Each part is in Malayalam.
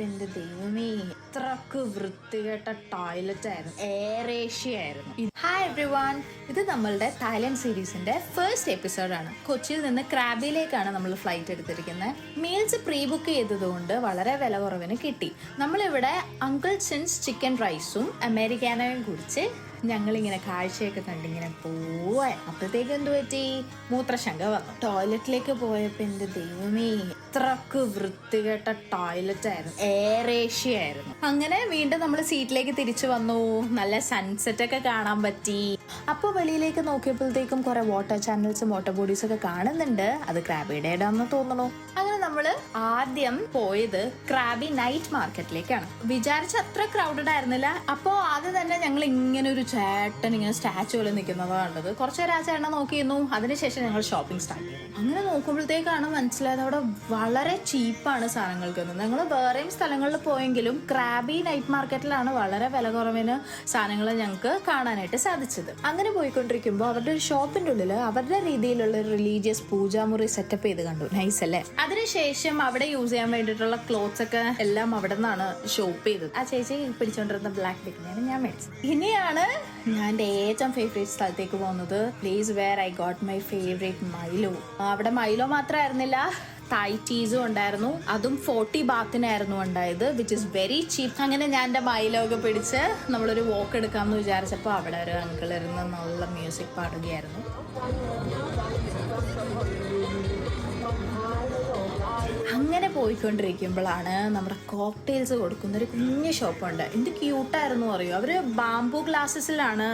എന്റെ ദൈവമേ, ഇത്രക്ക് വൃത്തികെട്ട ടോയ്ലറ്റ് ആയിരുന്നു. എയർ ഏഷ്യ ആയിരുന്നു. ഹായ് എവ്രിവൺ, ഇത് നമ്മളുടെ തായ്ലൻഡ് സീരീസിന്റെ ഫസ്റ്റ് എപ്പിസോഡാണ്. കൊച്ചിയിൽ നിന്ന് ക്രാബിയിലേക്കാണ് നമ്മൾ ഫ്ലൈറ്റ് എടുത്തിരിക്കുന്നത്. മീൽസ് പ്രീ ബുക്ക് ചെയ്തതുകൊണ്ട് വളരെ വില കുറവിന് കിട്ടി. നമ്മളിവിടെ അങ്കിൾ ചിൻസ് ചിക്കൻ റൈസും അമേരിക്കാനോയും കുടിച്ച് ഞങ്ങളിങ്ങനെ കാഴ്ചയൊക്കെ കണ്ടിങ്ങനെ പോവാ. അപ്പോഴത്തേക്ക് എന്ത് പറ്റി, മൂത്രശങ്ക വന്നു. ടോയ്ലറ്റിലേക്ക് പോയപ്പോ എന്റെ ദൈവമേ, ഇത്രക്ക് വൃത്തികെട്ട ടോയ്ലറ്റ് ആയിരുന്നു. എയർ ഏഷ്യ ആയിരുന്നു. അങ്ങനെ വീണ്ടും നമ്മൾ സീറ്റിലേക്ക് തിരിച്ചു വന്നു. നല്ല സൺസെറ്റ് ഒക്കെ കാണാൻ പറ്റി. അപ്പോൾ വെളിയിലേക്ക് നോക്കിയപ്പോഴത്തേക്കും കുറെ വാട്ടർ ചാനൽസും വാട്ടർ ബോഡീസ് ഒക്കെ കാണുന്നുണ്ട്. അത് ക്രാബിയുടെ ഇടാന്ന് തോന്നണു. അങ്ങനെ നമ്മള് ആദ്യം പോയത് ക്രാബി നൈറ്റ് മാർക്കറ്റിലേക്കാണ്. വിചാരിച്ച അത്ര ക്രൗഡഡ് ആയിരുന്നില്ല. അപ്പോൾ ആദ്യം തന്നെ ഞങ്ങൾ ഇങ്ങനെ ഒരു ചേട്ടൻ ഇങ്ങനെ സ്റ്റാച്ചു പോലെ നിൽക്കുന്നതാണ് കണ്ടത്. കുറച്ചു നേരം ആ ചേട്ടനെ നോക്കിയിരുന്നു. അതിനുശേഷം ഞങ്ങൾ ഷോപ്പിംഗ് സ്റ്റാർട്ട് ചെയ്തു. അങ്ങനെ നോക്കുമ്പോഴത്തേക്കാണ് മനസ്സിലായത് അവിടെ വളരെ ചീപ്പാണ് സാധനങ്ങൾക്ക്. ഞങ്ങൾ വേറെയും സ്ഥലങ്ങളിൽ പോയെങ്കിലും ക്രാബി നൈറ്റ് മാർക്കറ്റിലാണ് വളരെ വില കുറവിന് സാധനങ്ങൾ ഞങ്ങൾക്ക് കാണാനായിട്ട് സാധിച്ചത്. അങ്ങനെ പോയിക്കൊണ്ടിരിക്കുമ്പോൾ അവരുടെ ഒരു ഷോപ്പിന്റെ ഉള്ളിൽ അവരുടെ രീതിയിലുള്ള ഒരു റിലീജിയസ് പൂജാമുറി സെറ്റപ്പ് ചെയ്ത് കണ്ടു. നൈസ് അല്ലേ? അതിനുശേഷം അവിടെ യൂസ് ചെയ്യാൻ വേണ്ടിയിട്ടുള്ള ക്ലോത്ത്സ് ഒക്കെ എല്ലാം അവിടെ നിന്നാണ് ഷോപ്പ് ചെയ്തത്. ആ ചേച്ചി പിടിച്ചോണ്ടിരുന്ന ബ്ലാക്ക് ബിക്കിനിയാണ് ഞാൻ മേടിച്ചത്. ഇനിയാണ് ഞാൻ എൻ്റെ ഏറ്റവും ഫേവറേറ്റ് സ്ഥലത്തേക്ക് പോകുന്നത്. Place where I got my favourite Milo. അവിടെ മൈലോ മാത്രമായിരുന്നില്ല, തായ് ടീസും ഉണ്ടായിരുന്നു. അതും 40 ബാത്തിനായിരുന്നു ഉണ്ടായത്, വിച്ച് ഇസ് വെരി ചീപ്പ്. അങ്ങനെ ഞാൻ എൻ്റെ മൈലോ ഒക്കെ പിടിച്ച് നമ്മളൊരു വോക്ക് എടുക്കാമെന്ന് വിചാരിച്ചപ്പോൾ അവിടെ ഒരു അങ്കിൾ ഇരുന്ന് നല്ല മ്യൂസിക് പാടുകയായിരുന്നു. അങ്ങനെ പോയിക്കൊണ്ടിരിക്കുമ്പോഴാണ് നമ്മുടെ കോക്ടെയിൽസ് കൊടുക്കുന്ന ഒരു കുഞ്ഞു ഷോപ്പുണ്ട്. എന്ത് ക്യൂട്ടായിരുന്നു അറിയോ. അവര് ബാംബു ഗ്ലാസസിലാണ്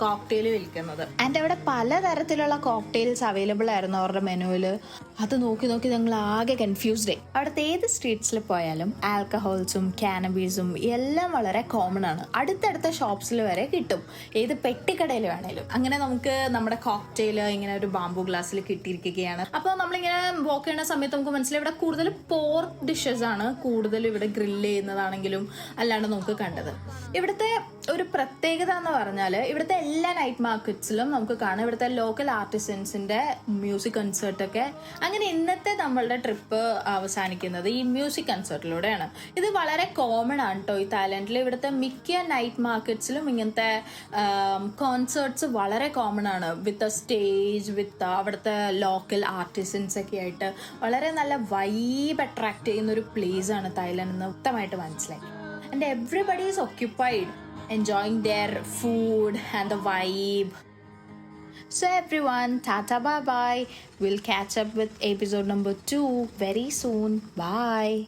കോക്ടെയിൽ വിൽക്കുന്നത്. ആൻഡ് അവിടെ പലതരത്തിലുള്ള കോക്ടെയിൽസ് അവൈലബിൾ ആയിരുന്നു അവരുടെ മെനുവില്. അത് നോക്കി നോക്കി ഞങ്ങൾ ആകെ കൺഫ്യൂസ്ഡ് ആയി. അവിടുത്തെ ഏത് സ്ട്രീറ്റ്സിൽ പോയാലും ആൽക്കഹോൾസും കാനബീസും എല്ലാം വളരെ കോമൺ ആണ്. അടുത്തടുത്ത ഷോപ്സിൽ വരെ കിട്ടും, ഏത് പെട്ടിക്കടയിൽ വേണേലും. അങ്ങനെ നമുക്ക് നമ്മുടെ കോക്ടെയിൽ ഇങ്ങനെ ഒരു ബാംബു ഗ്ലാസ്സിൽ കിട്ടിയിരിക്കുകയാണ്. അപ്പോൾ നമ്മളിങ്ങനെ വോക്ക് ചെയ്യുന്ന സമയത്ത് നമുക്ക് മനസ്സിലായി ഇവിടെ കൂടുതൽ പോർക്ക് ഡിഷസ് ആണ് കൂടുതൽ ഇവിടെ ഗ്രില്ല് ചെയ്യുന്നതാണെങ്കിലും അല്ലാണ്ട് നമുക്ക് കണ്ടത്. ഇവിടുത്തെ ഒരു പ്രത്യേകത എന്ന് പറഞ്ഞാൽ ഇവിടുത്തെ എല്ലാ നൈറ്റ് മാർക്കറ്റ്സിലും നമുക്ക് കാണാം ഇവിടുത്തെ ലോക്കൽ ആർട്ടിസൻസിന്റെ മ്യൂസിക് കൺസേർട്ടൊക്കെ. അങ്ങനെ ഇന്നത്തെ നമ്മളുടെ ട്രിപ്പ് അവസാനിക്കുന്നത് ഈ മ്യൂസിക് കൺസേർട്ടിലൂടെയാണ്. ഇത് വളരെ കോമൺ ആണ് കേട്ടോ ഈ തായ്ലൻഡിൽ. ഇവിടുത്തെ മിക്ക നൈറ്റ് മാർക്കറ്റ്സിലും ഇങ്ങനത്തെ കോൺസേർട്സ് വളരെ കോമൺ ആണ്. വിത്ത് സ്റ്റേജ്, വിത്ത് അവിടുത്തെ ലോക്കൽ ആർട്ടിസൻസ് ഒക്കെ ആയിട്ട് വളരെ നല്ല വൈബ് അട്രാക്ട് ചെയ്യുന്ന ഒരു പ്ലേസ് ആണ് തായ്ലൻഡ് എന്ന് വ്യക്തമായിട്ട് മനസ്സിലായി. And everybody is occupied enjoying their food and the vibe. So everyone, tata bye bye. We'll catch up with episode number 2 very soon. Bye.